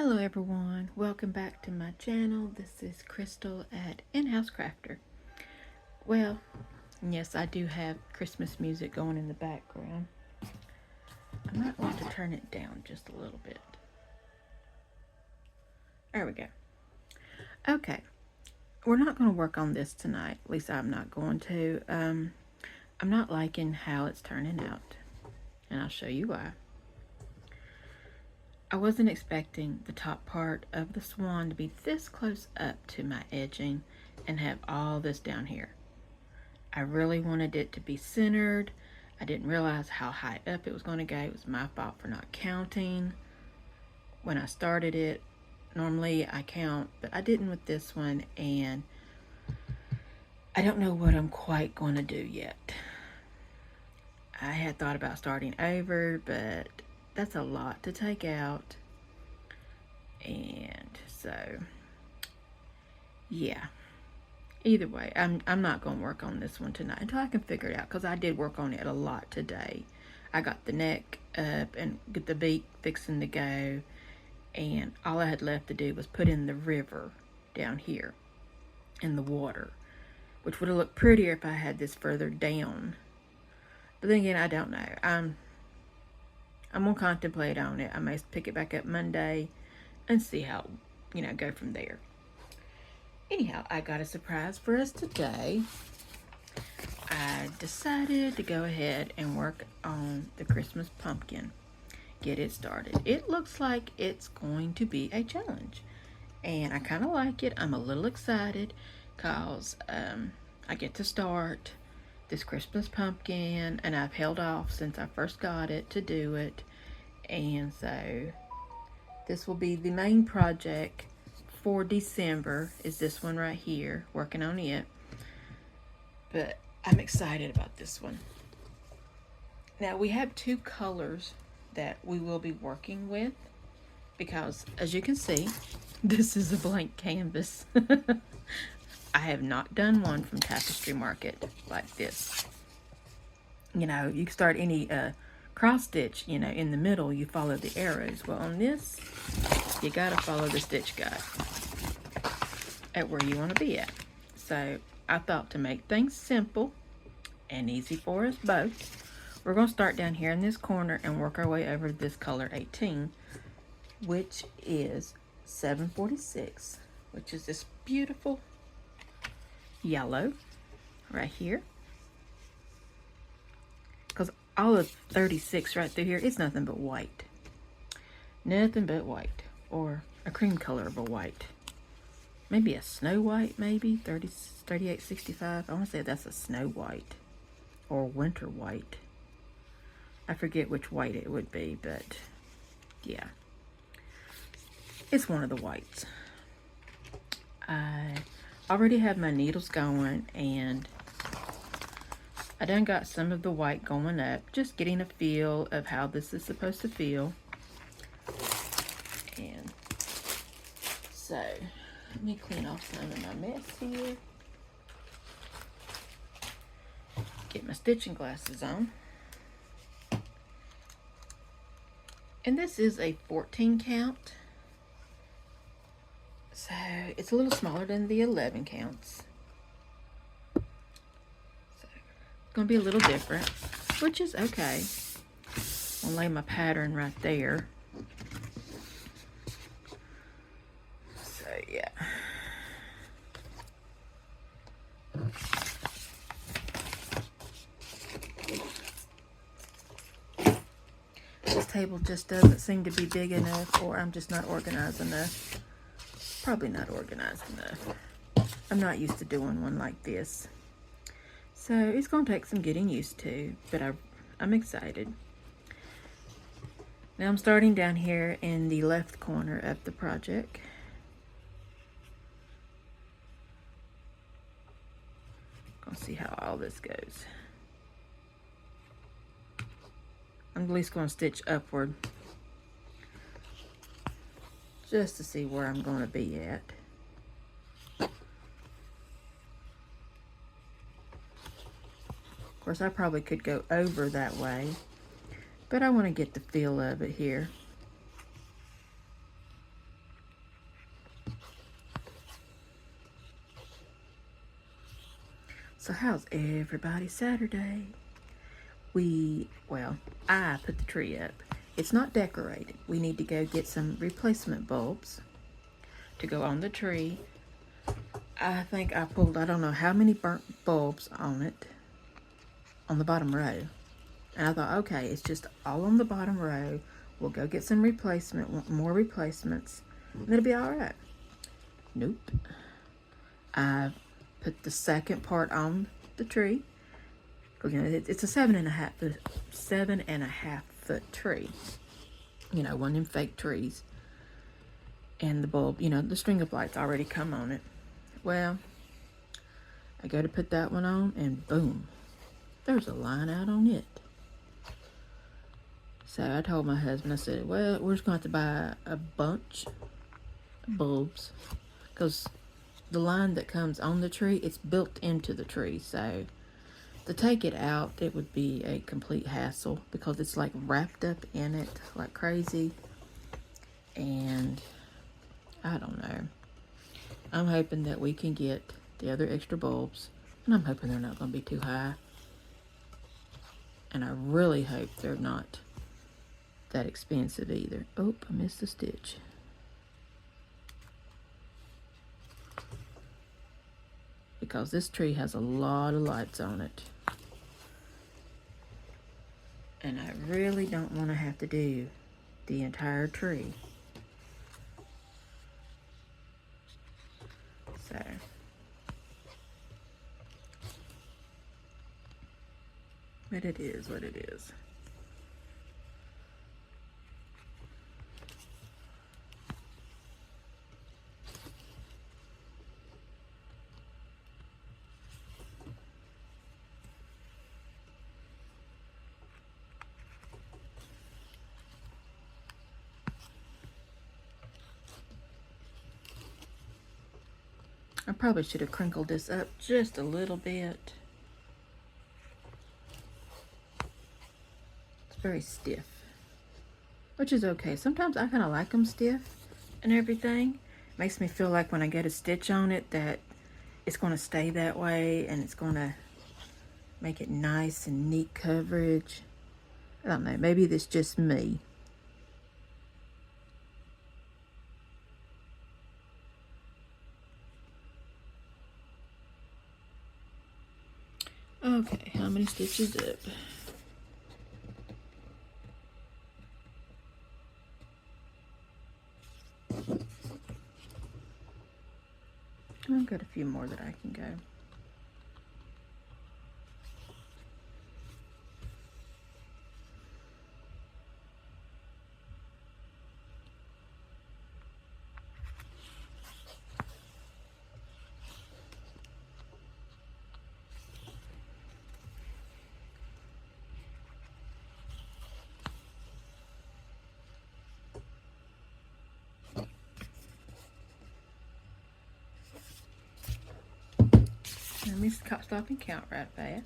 Hello everyone, welcome back to my channel. This is Crystal at In-House Crafter. Well, yes, I do have Christmas music going in the background. I might want to turn it down just a little bit. There we go. Okay, we're not going to work on this tonight. At least I'm not going to. I'm not liking how it's turning out, and I'll show you why. I wasn't expecting the top part of the swan to be this close up to my edging and have all this down here. I really wanted it to be centered. I didn't realize how high up it was going to go. It was my fault for not counting when I started it. Normally I count, but I didn't with this one, and I don't know what I'm quite going to do yet. I had thought about starting over, but that's a lot to take out, and so yeah, either way, I'm not going to work on this one tonight until I can figure it out, because I did work on it a lot today. I got the neck up and get the beak fixing to go, and all I had left to do was put in the river down here in the water, which would have looked prettier if I had this further down. But then again, I don't know. I'm gonna contemplate on it. I may pick it back up Monday and see how, go from there. Anyhow, I got a surprise for us today. I decided to go ahead and work on the Christmas pumpkin. Get it started. It looks like it's going to be a challenge, and I kind of like it. I'm a little excited because I get to start this Christmas pumpkin, and I've held off since I first got it to do it, and so this will be the main project for December, is this one right here, working on it. But I'm excited about this one. Now we have two colors that we will be working with, because as you can see, this is a blank canvas. I have not done one from Tapestry Market like this. You can start any cross stitch, in the middle, you follow the arrows. Well, on this, you gotta follow the stitch guide at where you want to be at. So I thought, to make things simple and easy for us both, we're going to start down here in this corner and work our way over to this color 18, which is 746, which is this beautiful yellow right here. Because all of 36 right through here is nothing but white. Nothing but white, or a cream color of a white. Maybe a snow white, maybe 3865. I want to say that's a snow white or winter white. I forget which white it would be, but yeah, it's one of the whites. I already have my needles going, and I done got some of the white going up, just getting a feel of how this is supposed to feel. And so let me clean off some of my mess here. Get my stitching glasses on. And this is a 14 count. So it's a little smaller than the 11 counts. So it's going to be a little different, which is okay. I'll lay my pattern right there. So yeah. This table just doesn't seem to be big enough, or I'm just not organized enough. Probably not organized enough. I'm not used to doing one like this. So it's going to take some getting used to, but I'm excited. Now I'm starting down here in the left corner of the project. Gonna see how all this goes. I'm at least going to stitch upward just to see where I'm going to be at. Of course, I probably could go over that way, but I want to get the feel of it here. So how's everybody Saturday? Well, I put the tree up. It's not decorated. We need to go get some replacement bulbs to go on the tree. I think I pulled, I don't know how many burnt bulbs on it, on the bottom row. And I thought, okay, it's just all on the bottom row. We'll go get some more replacements, and it'll be all right. Nope. I put the second part on the tree. You know, it's a 7.5 foot tree. You know, one of them fake trees. And the bulb, you know, the string of lights already come on it. Well, I go to put that one on, and boom, there's a line out on it. So I told my husband, I said, well, we're just going to have to buy a bunch of bulbs, because the line that comes on the tree, it's built into the tree. So to take it out, it would be a complete hassle, because it's like wrapped up in it like crazy. And I don't know. I'm hoping that we can get the other extra bulbs, and I'm hoping they're not going to be too high. And I really hope they're not that expensive either. Oh, I missed a stitch. Because this tree has a lot of lights on it. And I really don't want to have to do the entire tree. So, but it is what it is. I probably should have crinkled this up just a little bit. It's very stiff, which is okay. Sometimes I kind of like them stiff and everything. Makes me feel like when I get a stitch on it that it's going to stay that way, and it's going to make it nice and neat coverage. I don't know, maybe that's just me. Okay, how many stitches up? I've got a few more that I can go. Let me stop and count right fast.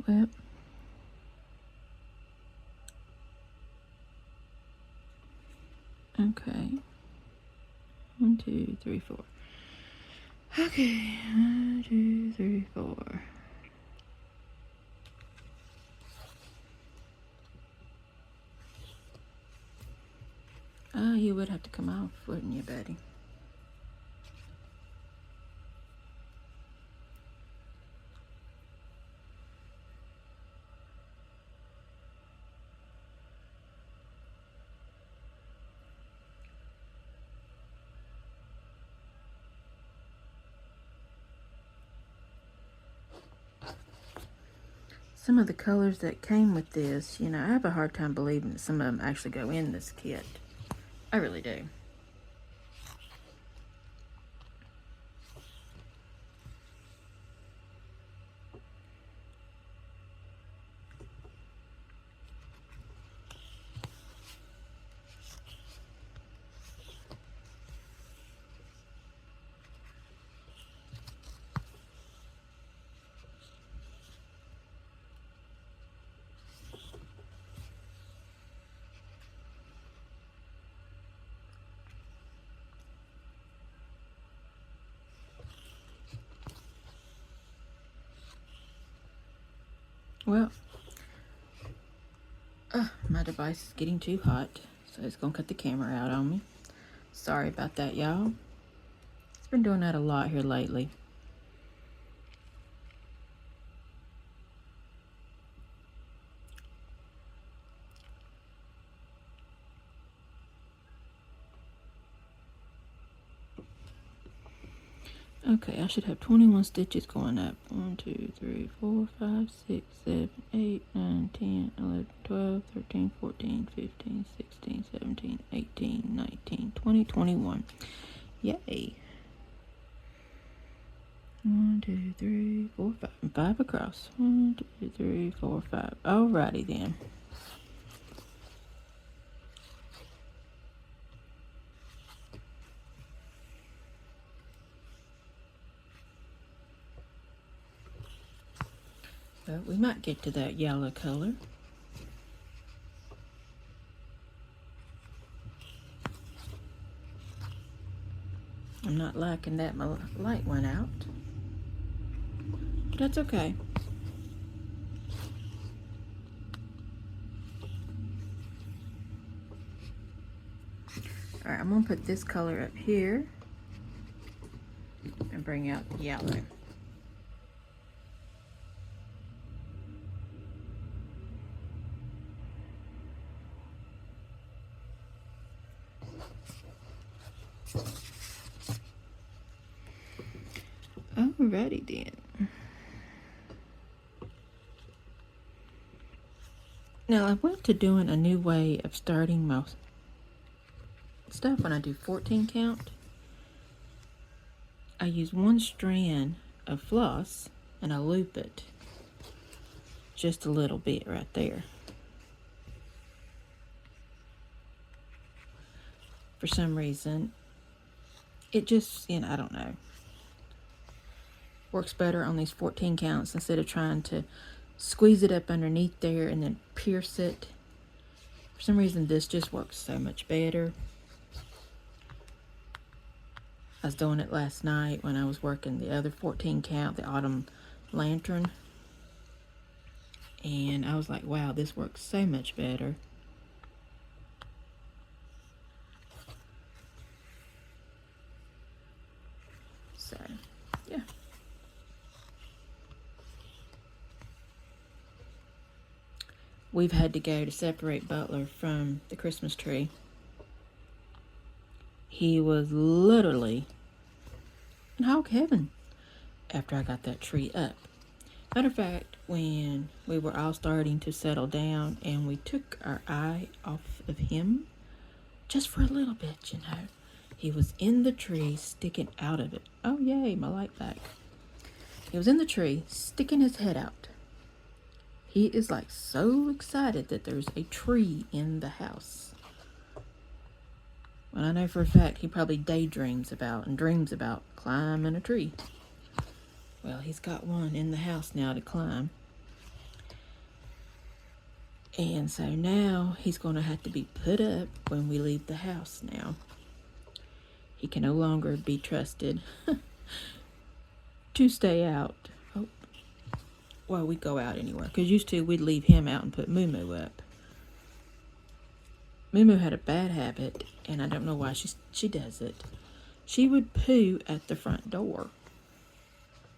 Well, okay. 1, 2, 3, 4. Okay, 1, 2, 3, 4. Oh, you would have to come off, wouldn't you, Betty? Some of the colors that came with this, you know, I have a hard time believing that some of them actually go in this kit. I really do. Well, my device is getting too hot, so it's gonna cut the camera out on me. Sorry about that, y'all. It's been doing that a lot here lately. Okay, I should have 21 stitches going up. 1, 2, 3, 4, 5, 6, 7, 8, 9, 10, 11, 12, 13, 14, 15, 16, 17, 18, 19, 20, 21. Yay. 1, 2, 3, 4, 5. 5 across. 1, 2, 3, 4, 5. Alrighty then. But we might get to that yellow color. I'm not liking that my light went out. But that's okay. Alright, I'm going to put this color up here and bring out the yellow. Alrighty then. Now I went to doing a new way of starting my stuff when I do 14 count. I use one strand of floss and I loop it just a little bit right there. For some reason, it just, I don't know, works better on these 14 counts instead of trying to squeeze it up underneath there and then pierce it. For some reason, this just works so much better. I was doing it last night when I was working the other 14 count, the autumn lantern. And I was like, wow, this works so much better. So, yeah. We've had to go to separate Butler from the Christmas tree. He was literally in hog heaven after I got that tree up. Matter of fact, when we were all starting to settle down and we took our eye off of him, just for a little bit, he was in the tree sticking out of it. Oh, yay, my light back. He was in the tree sticking his head out. He is like so excited that there's a tree in the house. Well, I know for a fact he probably daydreams about and dreams about climbing a tree. Well, he's got one in the house now to climb. And so now he's going to have to be put up when we leave the house now. He can no longer be trusted to stay out. Oh, well, we go out anywhere. Because used to, we'd leave him out and put Moo up. Moo had a bad habit, and I don't know why she does it. She would poo at the front door.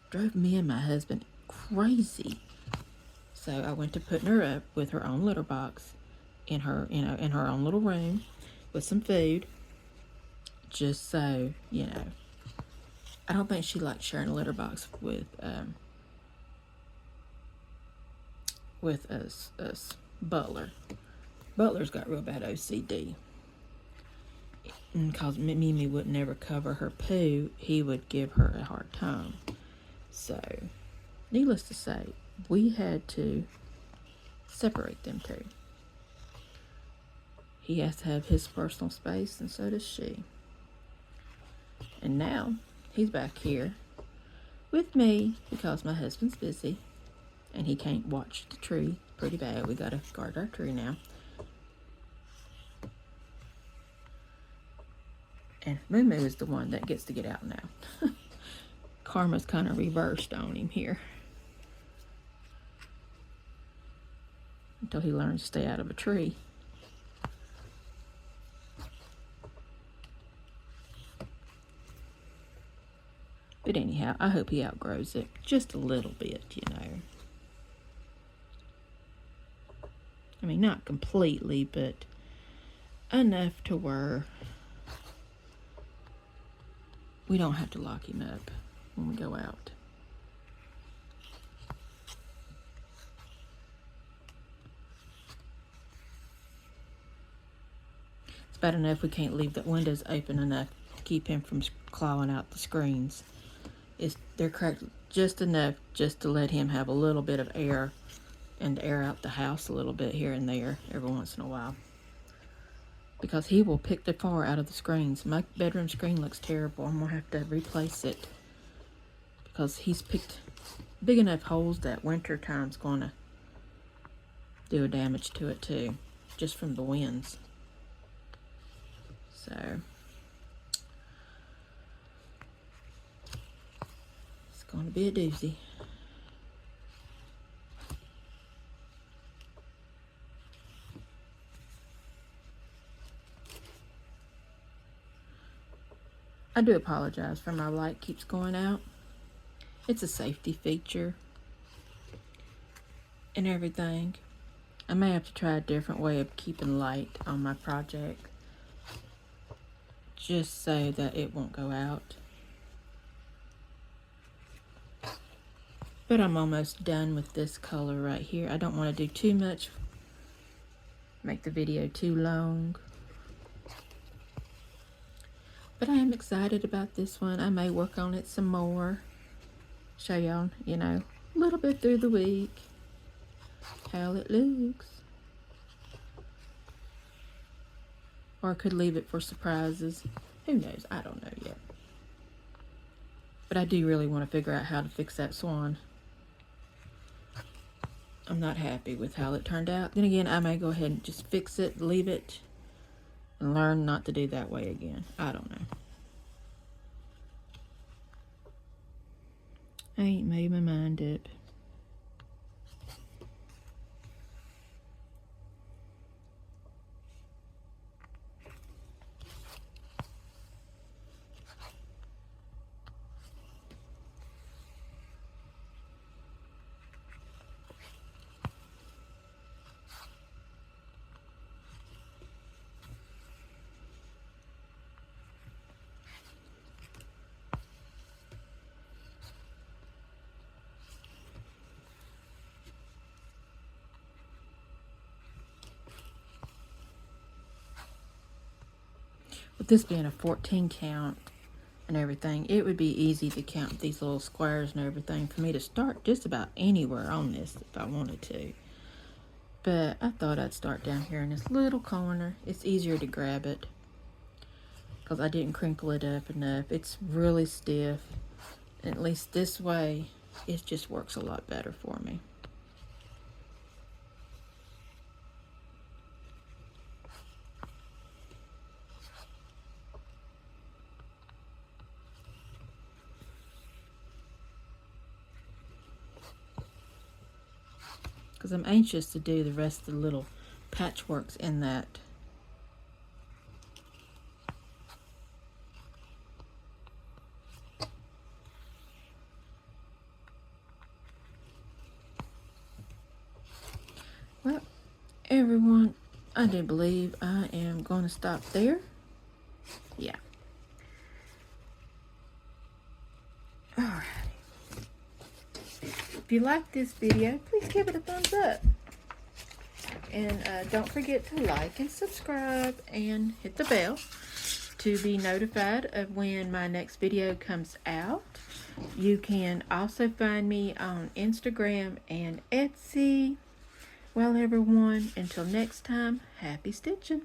Drove me and my husband crazy. So I went to putting her up with her own litter box in her, in her own little room with some food. Just so, I don't think she liked sharing a litter box with us Butler. Butler's got real bad OCD. And because Mimi would never cover her poo, he would give her a hard time. So, needless to say, we had to separate them two. He has to have his personal space, and so does she. And now, he's back here with me because my husband's busy and he can't watch the tree pretty bad. We gotta guard our tree now. And Moo is the one that gets to get out now. Karma's kind of reversed on him here. until he learns to stay out of a tree. But anyhow, I hope he outgrows it just a little bit, you know. I mean, not completely, but enough to where we don't have to lock him up when we go out. It's bad enough we can't leave the windows open enough to keep him from clawing out the screens. They're cracked just enough just to let him have a little bit of air and air out the house a little bit here and there every once in a while. Because he will pick the far out of the screens. My bedroom screen looks terrible. I'm gonna have to replace it because he's picked big enough holes that winter time's gonna do a damage to it too, just from the winds. So it's gonna be a doozy. I do apologize for my light keeps going out. It's a safety feature and everything. I may have to try a different way of keeping light on my project just so that it won't go out. But I'm almost done with this color right here. I don't want to do too much, make the video too long. But I am excited about this one. I may work on it some more. Show y'all, you know, a little bit through the week how it looks. Or I could leave it for surprises. Who knows? I don't know yet. But I do really want to figure out how to fix that swan. I'm not happy with how it turned out. Then again, I may go ahead and just fix it, leave it, and learn not to do that way again. I don't know. I ain't made my mind up. With this being a 14 count and everything, it would be easy to count these little squares and everything for me to start just about anywhere on this if I wanted to. But I thought I'd start down here in this little corner. It's easier to grab it because I didn't crinkle it up enough. It's really stiff. And at least this way, it just works a lot better for me. Because I'm anxious to do the rest of the little patchworks in that. Well, everyone, I do believe I am going to stop there. Yeah. Alrighty. If you like this video, please give it a thumbs up. And don't forget to like and subscribe and hit the bell to be notified of when my next video comes out. You can also find me on Instagram and Etsy. Well, everyone, until next time, happy stitching.